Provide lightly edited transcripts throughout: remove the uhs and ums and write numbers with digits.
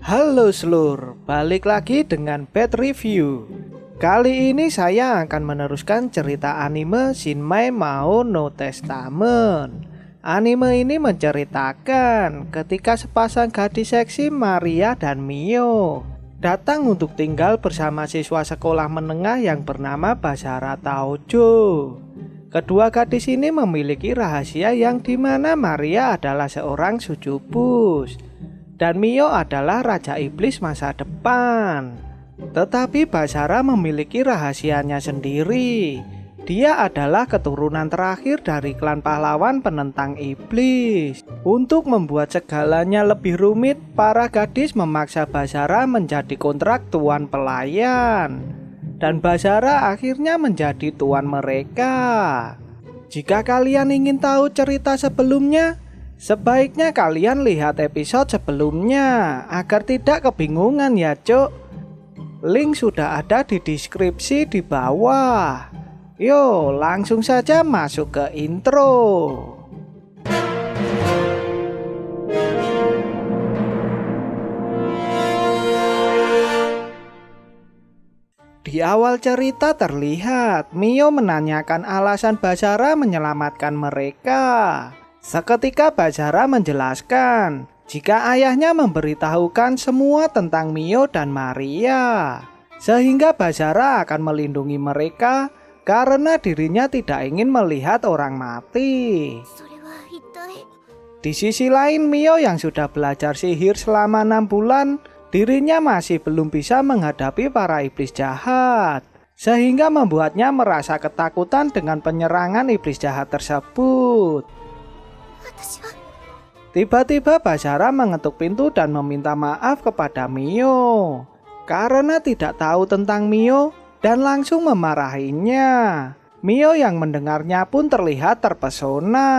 Halo Slur, balik lagi dengan Bad Review. Kali ini saya akan meneruskan cerita anime Shinmei Mao no Testament. Anime ini menceritakan ketika sepasang gadis seksi Maria dan Mio datang untuk tinggal bersama siswa sekolah menengah yang bernama Basara Taojo. Kedua gadis ini memiliki rahasia yang dimana Maria adalah seorang sujubus dan Mio adalah Raja Iblis masa depan. Tetapi Basara memiliki rahasianya sendiri. Dia adalah keturunan terakhir dari klan pahlawan penentang iblis. Untuk membuat segalanya lebih rumit, para gadis memaksa Basara menjadi kontrak tuan pelayan. Dan Basara akhirnya menjadi tuan mereka. Jika kalian ingin tahu cerita sebelumnya, sebaiknya kalian lihat episode sebelumnya agar tidak kebingungan ya cuk. Link sudah ada di deskripsi di bawah. Yo, langsung saja masuk ke intro. Di awal cerita terlihat Mio menanyakan alasan Basara menyelamatkan mereka. Seketika Basara menjelaskan jika ayahnya memberitahukan semua tentang Mio dan Maria, sehingga Basara akan melindungi mereka karena dirinya tidak ingin melihat orang mati. Di sisi lain, Mio yang sudah belajar sihir selama 6 bulan, dirinya masih belum bisa menghadapi para iblis jahat, sehingga membuatnya merasa ketakutan dengan penyerangan iblis jahat tersebut. Tiba-tiba Basara mengetuk pintu dan meminta maaf kepada Mio karena tidak tahu tentang Mio dan langsung memarahinya. Mio yang mendengarnya pun terlihat terpesona,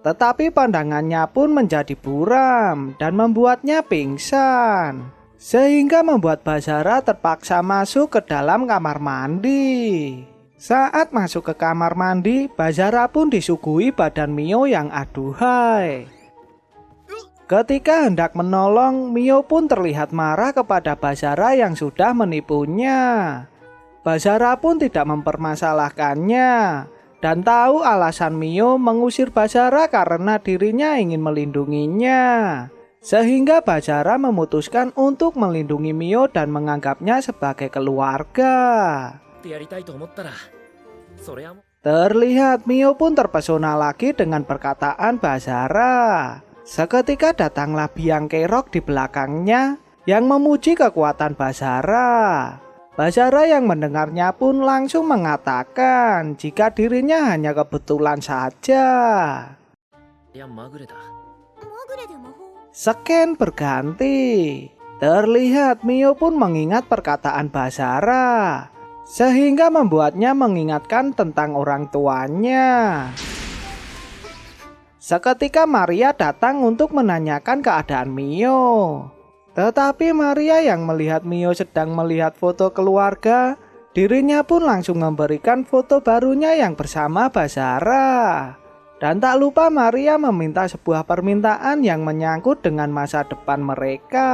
tetapi pandangannya pun menjadi buram dan membuatnya pingsan, sehingga membuat Basara terpaksa masuk ke dalam kamar mandi. Saat masuk ke kamar mandi, Basara pun disuguhi badan Mio yang aduhai. Ketika hendak menolong, Mio pun terlihat marah kepada Basara yang sudah menipunya. Basara pun tidak mempermasalahkannya dan tahu alasan Mio mengusir Basara karena dirinya ingin melindunginya. Sehingga Basara memutuskan untuk melindungi Mio dan menganggapnya sebagai keluarga. Terlihat Mio pun terpesona lagi dengan perkataan Basara. Seketika datanglah biang kerok di belakangnya yang memuji kekuatan Basara. Basara yang mendengarnya pun langsung mengatakan jika dirinya hanya kebetulan saja. Scan berganti. Terlihat Mio pun mengingat perkataan Basara, sehingga membuatnya mengingatkan tentang orang tuanya. Seketika Maria datang untuk menanyakan keadaan Mio. Tetapi Maria yang melihat Mio sedang melihat foto keluarga, dirinya pun langsung memberikan foto barunya yang bersama Basara. Dan tak lupa Maria meminta sebuah permintaan yang menyangkut dengan masa depan mereka.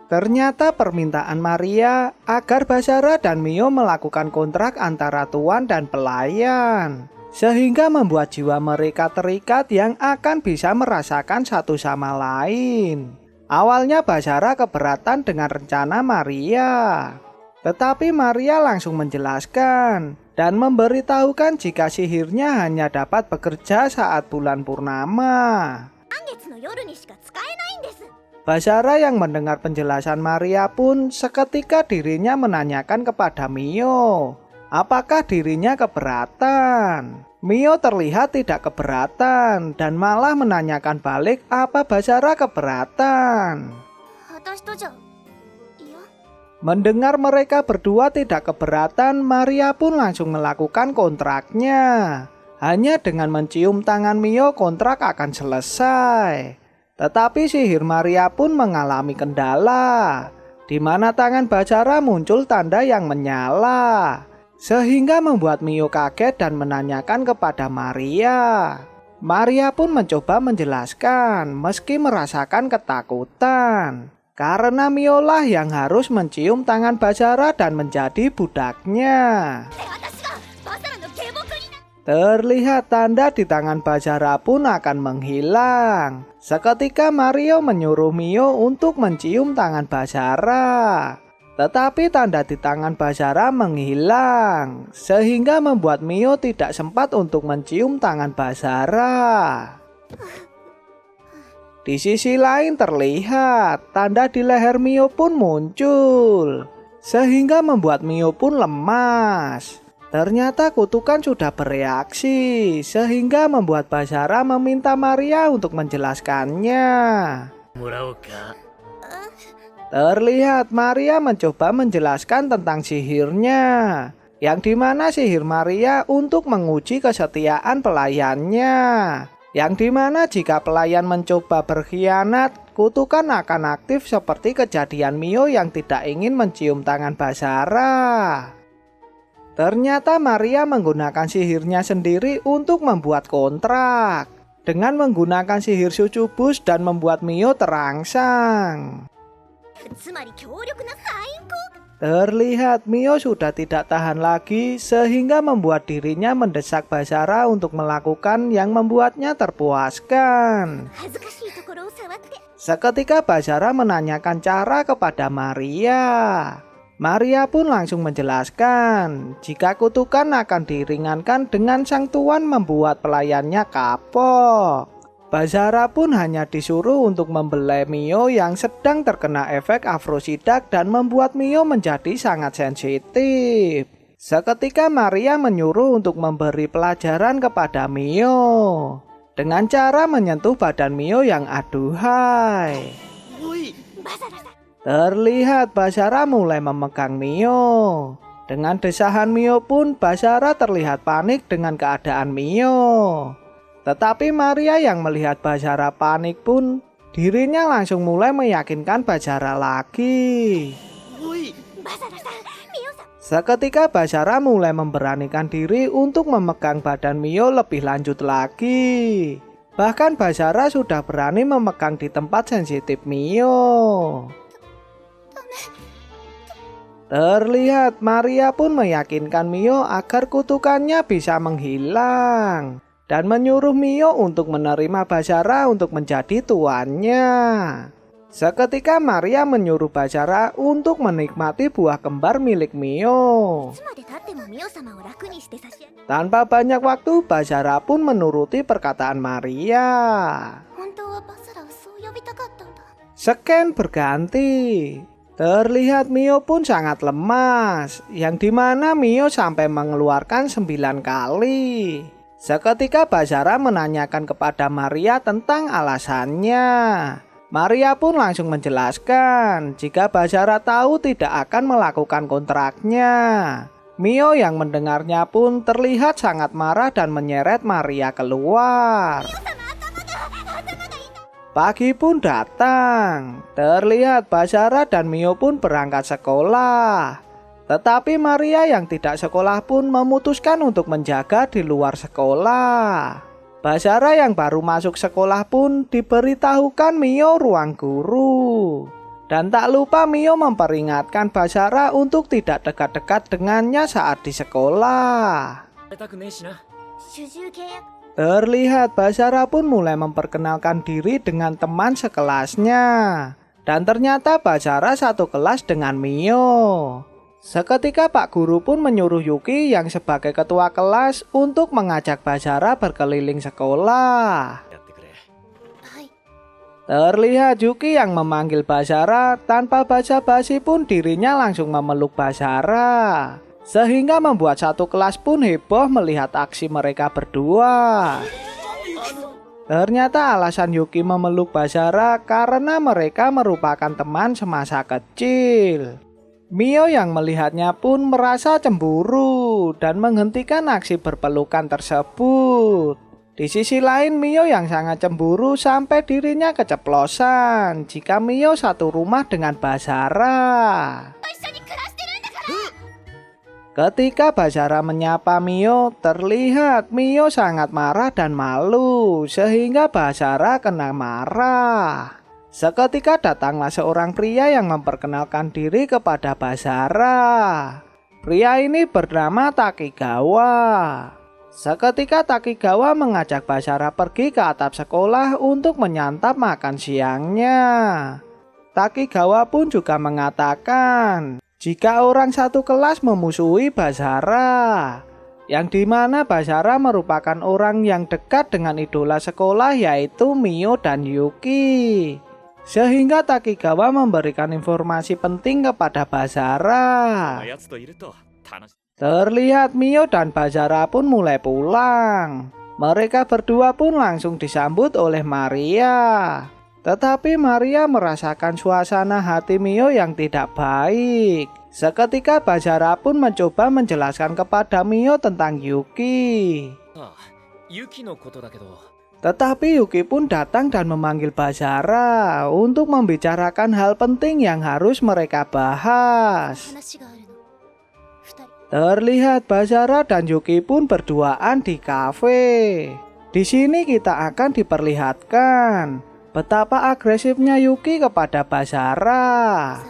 Ternyata permintaan Maria agar Basara dan Mio melakukan kontrak antara tuan dan pelayan, sehingga membuat jiwa mereka terikat yang akan bisa merasakan satu sama lain. Awalnya Basara keberatan dengan rencana Maria, tetapi Maria langsung menjelaskan dan memberitahukan jika sihirnya hanya dapat bekerja saat bulan purnama. Basara yang mendengar penjelasan Maria pun seketika dirinya menanyakan kepada Mio apakah dirinya keberatan. Mio terlihat tidak keberatan dan malah menanyakan balik apa Basara keberatan. Mendengar mereka berdua tidak keberatan, Maria pun langsung melakukan kontraknya. Hanya dengan mencium tangan Mio kontrak akan selesai. Tetapi sihir Maria pun mengalami kendala, di mana tangan Basara muncul tanda yang menyala, sehingga membuat Mio kaget dan menanyakan kepada Maria Maria pun mencoba menjelaskan meski merasakan ketakutan. Karena Mio lah yang harus mencium tangan Basara dan menjadi budaknya. Terlihat tanda di tangan Basara pun akan menghilang. Seketika Mario menyuruh Mio untuk mencium tangan Basara. Tetapi tanda di tangan Basara menghilang, sehingga membuat Mio tidak sempat untuk mencium tangan Basara. Di sisi lain terlihat tanda di leher Mio pun muncul, sehingga membuat Mio pun lemas. Ternyata kutukan sudah bereaksi, sehingga membuat Basara meminta Maria untuk menjelaskannya. Terlihat Maria mencoba menjelaskan tentang sihirnya, yang dimana sihir Maria untuk menguji kesetiaan pelayannya, yang dimana jika pelayan mencoba berkhianat, kutukan akan aktif seperti kejadian Mio yang tidak ingin mencium tangan Basara. Ternyata Maria menggunakan sihirnya sendiri untuk membuat kontrak, dengan menggunakan sihir sucubus dan membuat Mio terangsang. Terlihat Mio sudah tidak tahan lagi, sehingga membuat dirinya mendesak Basara untuk melakukan yang membuatnya terpuaskan. Seketika Basara menanyakan cara kepada Maria. Maria pun langsung menjelaskan jika kutukan akan diringankan dengan sang tuan membuat pelayannya kapok. Basara pun hanya disuruh untuk membelai Mio yang sedang terkena efek afrosidak dan membuat Mio menjadi sangat sensitif. Seketika Maria menyuruh untuk memberi pelajaran kepada Mio dengan cara menyentuh badan Mio yang aduhai. Terlihat Basara mulai memegang Mio. Dengan desahan Mio pun Basara terlihat panik dengan keadaan Mio. Tetapi Maria yang melihat Basara panik pun dirinya langsung mulai meyakinkan Basara lagi. Seketika Basara mulai memberanikan diri untuk memegang badan Mio lebih lanjut lagi. Bahkan Basara sudah berani memegang di tempat sensitif Mio. Terlihat Maria pun meyakinkan Mio agar kutukannya bisa menghilang dan menyuruh Mio untuk menerima Basara untuk menjadi tuannya. Seketika Maria menyuruh Basara untuk menikmati buah kembar milik Mio. Tanpa banyak waktu, Basara pun menuruti perkataan Maria. Scan berganti. Terlihat Mio pun sangat lemas, yang dimana Mio sampai mengeluarkan 9 kali. Seketika Basara menanyakan kepada Maria tentang alasannya. Maria pun langsung menjelaskan jika Basara tahu tidak akan melakukan kontraknya. Mio yang mendengarnya pun terlihat sangat marah dan menyeret Maria keluar. Pagi pun datang. Terlihat Basara dan Mio pun berangkat sekolah. Tetapi Maria yang tidak sekolah pun memutuskan untuk menjaga di luar sekolah. Basara yang baru masuk sekolah pun diberitahukan Mio ruang guru. Dan tak lupa Mio memperingatkan Basara untuk tidak dekat-dekat dengannya saat di sekolah. Terlihat Basara pun mulai memperkenalkan diri dengan teman sekelasnya. Dan ternyata Basara satu kelas dengan Mio. Seketika Pak Guru pun menyuruh Yuki yang sebagai ketua kelas untuk mengajak Basara berkeliling sekolah. Terlihat Yuki yang memanggil Basara, tanpa basa-basi pun dirinya langsung memeluk Basara. Sehingga membuat satu kelas pun heboh melihat aksi mereka berdua. Ternyata alasan Yuki memeluk Basara karena mereka merupakan teman semasa kecil. Mio yang melihatnya pun merasa cemburu dan menghentikan aksi berpelukan tersebut. Di sisi lain Mio yang sangat cemburu sampai dirinya keceplosan jika Mio satu rumah dengan Basara. Ketika Basara menyapa Mio, terlihat Mio sangat marah dan malu sehingga Basara kena marah. Seketika datanglah seorang pria yang memperkenalkan diri kepada Basara. Pria ini bernama Takigawa. Seketika Takigawa mengajak Basara pergi ke atap sekolah untuk menyantap makan siangnya. Takigawa pun juga mengatakan jika orang satu kelas memusuhi Basara, yang dimana Basara merupakan orang yang dekat dengan idola sekolah yaitu Mio dan Yuki. Sehingga Takigawa memberikan informasi penting kepada Basara. Terlihat Mio dan Basara pun mulai pulang. Mereka berdua pun langsung disambut oleh Maria. Tetapi Maria merasakan suasana hati Mio yang tidak baik. Seketika Basara pun mencoba menjelaskan kepada Mio tentang Yuki. Tetapi Yuki pun datang dan memanggil Basara untuk membicarakan hal penting yang harus mereka bahas. Terlihat Basara dan Yuki pun berduaan di kafe. Di sini kita akan diperlihatkan betapa agresifnya Yuki kepada Basara.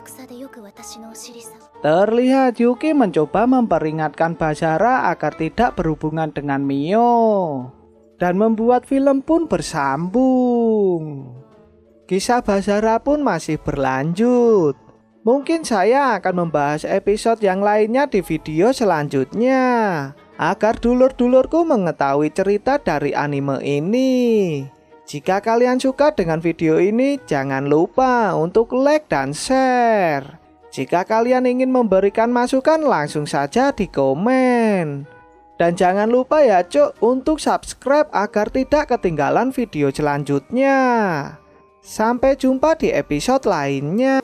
Terlihat Yuki mencoba memperingatkan Basara agar tidak berhubungan dengan Mio. Dan membuat film pun bersambung. Kisah Basara pun masih berlanjut. Mungkin saya akan membahas episode yang lainnya di video selanjutnya, agar dulur-dulurku mengetahui cerita dari anime ini. Jika kalian suka dengan video ini, jangan lupa untuk like dan share. Jika kalian ingin memberikan masukan, langsung saja di komen. Dan jangan lupa ya cuk untuk subscribe agar tidak ketinggalan video selanjutnya. Sampai jumpa di episode lainnya.